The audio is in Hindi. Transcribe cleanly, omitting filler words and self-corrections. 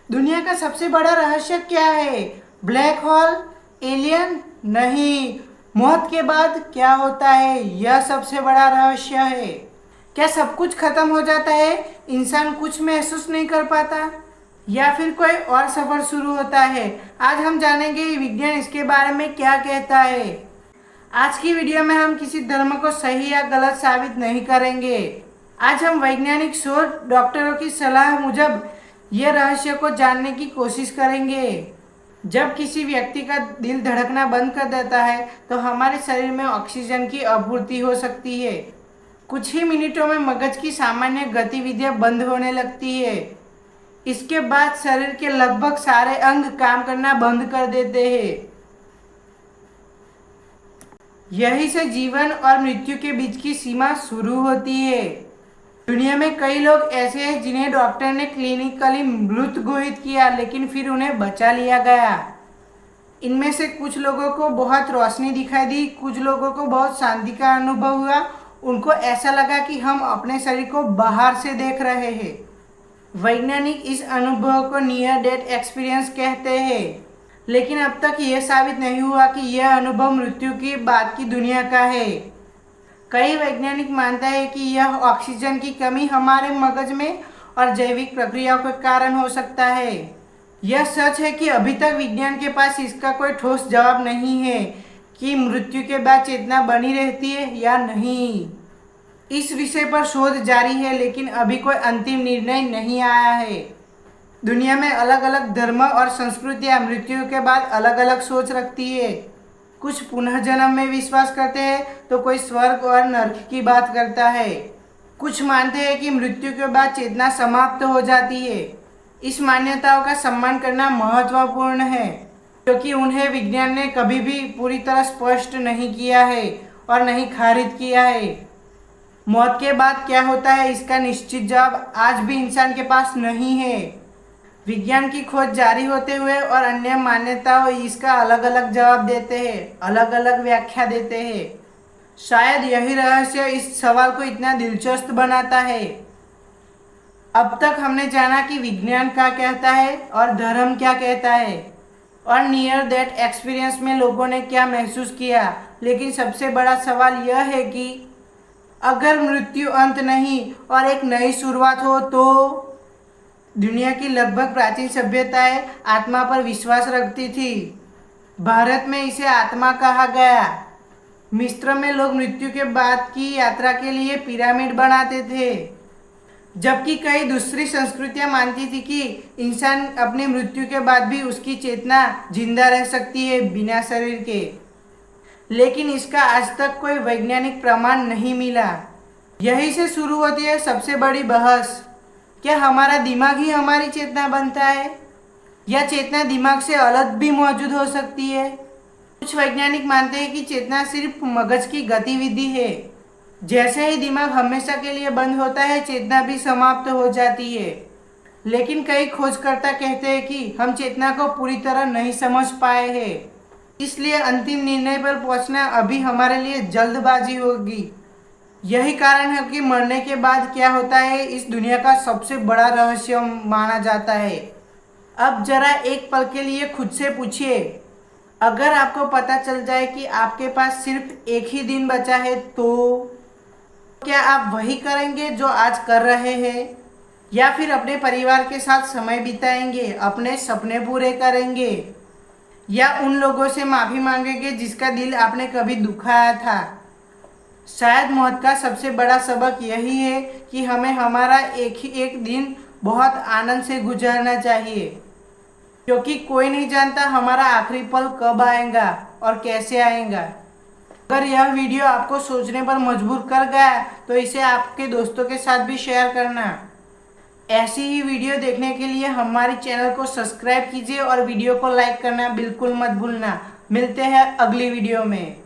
दुनिया का सबसे बड़ा रहस्य क्या है? Black hole, alien? नहीं। मौत के बाद क्या होता है, यह सबसे बड़ा रहस्य है। क्या सब कुछ खत्म हो जाता है, इंसान कुछ महसूस नहीं कर पाता, या फिर कोई और सफर शुरू होता है? आज हम जानेंगे विज्ञान इसके बारे में क्या कहता है। आज की वीडियो में हम किसी धर्म को सही या गलत साबित नहीं करेंगे। आज हम वैज्ञानिक शोध, डॉक्टरों की सलाह मुजब यह रहस्य को जानने की कोशिश करेंगे। जब किसी व्यक्ति का दिल धड़कना बंद कर देता है तो हमारे शरीर में ऑक्सीजन की आपूर्ति हो सकती है। कुछ ही मिनटों में मगज की सामान्य गतिविधियां बंद होने लगती है। इसके बाद शरीर के लगभग सारे अंग काम करना बंद कर देते हैं। यही से जीवन और मृत्यु के बीच की सीमा शुरू होती है। दुनिया में कई लोग ऐसे हैं जिन्हें डॉक्टर ने क्लिनिकली मृत घोषित किया, लेकिन फिर उन्हें बचा लिया गया। इनमें से कुछ लोगों को बहुत रोशनी दिखाई दी, कुछ लोगों को बहुत शांति का अनुभव हुआ। उनको ऐसा लगा कि हम अपने शरीर को बाहर से देख रहे हैं। वैज्ञानिक इस अनुभव को नियर डेथ एक्सपीरियंस कहते हैं, लेकिन अब तक यह साबित नहीं हुआ कि यह अनुभव मृत्यु के बाद की दुनिया का है। कई वैज्ञानिक मानते हैं कि यह ऑक्सीजन की कमी हमारे मगज में और जैविक प्रक्रियाओं के कारण हो सकता है। यह सच है कि अभी तक विज्ञान के पास इसका कोई ठोस जवाब नहीं है कि मृत्यु के बाद चेतना बनी रहती है या नहीं। इस विषय पर शोध जारी है, लेकिन अभी कोई अंतिम निर्णय नहीं आया है। दुनिया में अलग अलग धर्म और संस्कृतियां मृत्यु के बाद अलग अलग सोच रखती है। कुछ पुनर्जन्म में विश्वास करते हैं तो कोई स्वर्ग और नरक की बात करता है। कुछ मानते हैं कि मृत्यु के बाद चेतना समाप्त हो जाती है। इस मान्यताओं का सम्मान करना महत्वपूर्ण है, क्योंकि उन्हें विज्ञान ने कभी भी पूरी तरह स्पष्ट नहीं किया है और नहीं खारिज किया है। मौत के बाद क्या होता है, इसका निश्चित जवाब आज भी इंसान के पास नहीं है। विज्ञान की खोज जारी होते हुए और अन्य मान्यताओं इसका अलग अलग जवाब देते हैं, अलग अलग व्याख्या देते हैं। शायद यही रहस्य इस सवाल को इतना दिलचस्प बनाता है। अब तक हमने जाना कि विज्ञान क्या कहता है और धर्म क्या कहता है, और नियर डेथ एक्सपीरियंस में लोगों ने क्या महसूस किया। लेकिन सबसे बड़ा सवाल यह है कि अगर मृत्यु अंत नहीं और एक नई शुरुआत हो तो? दुनिया की लगभग प्राचीन सभ्यताएं आत्मा पर विश्वास रखती थी। भारत में इसे आत्मा कहा गया। मिस्र में लोग मृत्यु के बाद की यात्रा के लिए पिरामिड बनाते थे, जबकि कई दूसरी संस्कृतियां मानती थी कि इंसान अपनी मृत्यु के बाद भी उसकी चेतना जिंदा रह सकती है बिना शरीर के। लेकिन इसका आज तक कोई वैज्ञानिक प्रमाण नहीं मिला। यही से शुरू होती है सबसे बड़ी बहस। क्या हमारा दिमाग ही हमारी चेतना बनता है, या चेतना दिमाग से अलग भी मौजूद हो सकती है? कुछ वैज्ञानिक मानते हैं कि चेतना सिर्फ मगज की गतिविधि है। जैसे ही दिमाग हमेशा के लिए बंद होता है, चेतना भी समाप्त हो जाती है। लेकिन कई खोजकर्ता कहते हैं कि हम चेतना को पूरी तरह नहीं समझ पाए हैं, इसलिए अंतिम निर्णय पर पहुंचना अभी हमारे लिए जल्दबाजी होगी। यही कारण है कि मरने के बाद क्या होता है इस दुनिया का सबसे बड़ा रहस्य माना जाता है। अब जरा एक पल के लिए खुद से पूछिए, अगर आपको पता चल जाए कि आपके पास सिर्फ एक ही दिन बचा है तो क्या आप वही करेंगे जो आज कर रहे हैं, या फिर अपने परिवार के साथ समय बिताएंगे, अपने सपने पूरे करेंगे, या उन लोगों से माफ़ी मांगेंगे जिसका दिल आपने कभी दुखाया था? शायद मौत का सबसे बड़ा सबक यही है कि हमें हमारा एक दिन बहुत आनंद से गुजारना चाहिए, क्योंकि कोई नहीं जानता हमारा आखिरी पल कब आएगा और कैसे आएगा। अगर यह वीडियो आपको सोचने पर मजबूर कर गया तो इसे आपके दोस्तों के साथ भी शेयर करना। ऐसी ही वीडियो देखने के लिए हमारे चैनल को सब्सक्राइब कीजिए और वीडियो को लाइक करना बिल्कुल मत भूलना। मिलते हैं अगली वीडियो में।